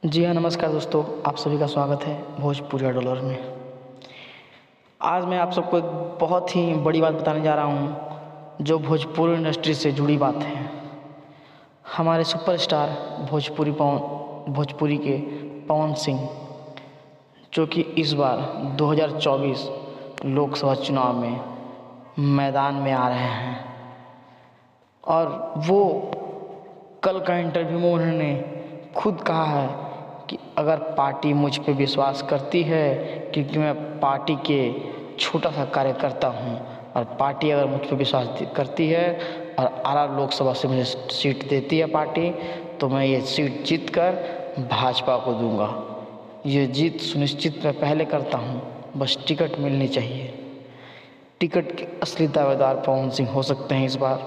जी हाँ, नमस्कार दोस्तों, आप सभी का स्वागत है भोजपुरी डॉलर में। आज मैं आप सबको एक बहुत ही बड़ी बात बताने जा रहा हूँ, जो भोजपुरी इंडस्ट्री से जुड़ी बात है। हमारे सुपरस्टार भोजपुरी के पवन सिंह, जो कि इस बार 2024 लोकसभा चुनाव में मैदान में आ रहे हैं। और वो कल का इंटरव्यू में उन्होंने खुद कहा है कि अगर पार्टी मुझ पे विश्वास करती है, क्योंकि मैं पार्टी के छोटा सा कार्यकर्ता हूँ, और पार्टी अगर मुझ पे विश्वास करती है और आरा लोकसभा से मुझे सीट देती है पार्टी, तो मैं ये सीट जीत कर भाजपा को दूंगा। ये जीत सुनिश्चित मैं पहले करता हूँ, बस टिकट मिलनी चाहिए। टिकट के असली दावेदार पवन सिंह हो सकते हैं इस बार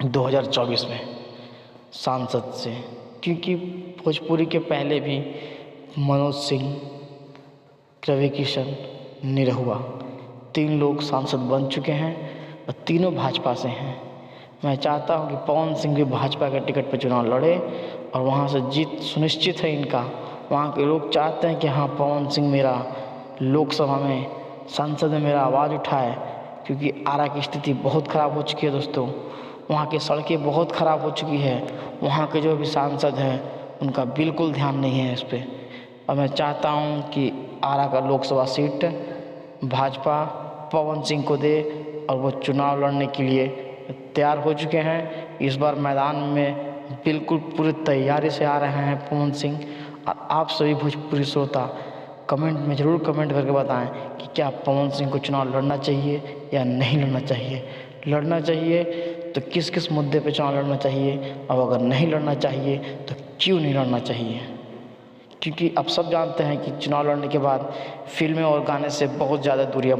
2024 में सांसद से, क्योंकि भोजपुरी के पहले भी मनोज सिंह, रवि किशन, निरहुआ 3 लोग सांसद बन चुके हैं और तीनों भाजपा से हैं। मैं चाहता हूं कि पवन सिंह भी भाजपा के टिकट पर चुनाव लड़े और वहां से जीत सुनिश्चित है इनका। वहां के लोग चाहते हैं कि हाँ, पवन सिंह मेरा लोकसभा में संसद में मेरा आवाज़ उठाए, क्योंकि आरा की स्थिति बहुत ख़राब हो चुकी है दोस्तों। वहाँ की सड़कें बहुत ख़राब हो चुकी है। वहाँ के जो भी सांसद हैं उनका बिल्कुल ध्यान नहीं है इस पर। और मैं चाहता हूँ कि आरा का लोकसभा सीट भाजपा पवन सिंह को दे, और वो चुनाव लड़ने के लिए तैयार हो चुके हैं। इस बार मैदान में बिल्कुल पूरी तैयारी से आ रहे हैं पवन सिंह। और आप सभी भोजपुरी श्रोता कमेंट में ज़रूर कमेंट करके बताएं कि क्या पवन सिंह को चुनाव लड़ना चाहिए या नहीं लड़ना चाहिए। लड़ना चाहिए तो किस किस मुद्दे पे चुनाव लड़ना चाहिए, और अगर नहीं लड़ना चाहिए तो क्यों नहीं लड़ना चाहिए। क्योंकि अब सब जानते हैं कि चुनाव लड़ने के बाद फिल्में और गाने से बहुत ज़्यादा दूरियां बन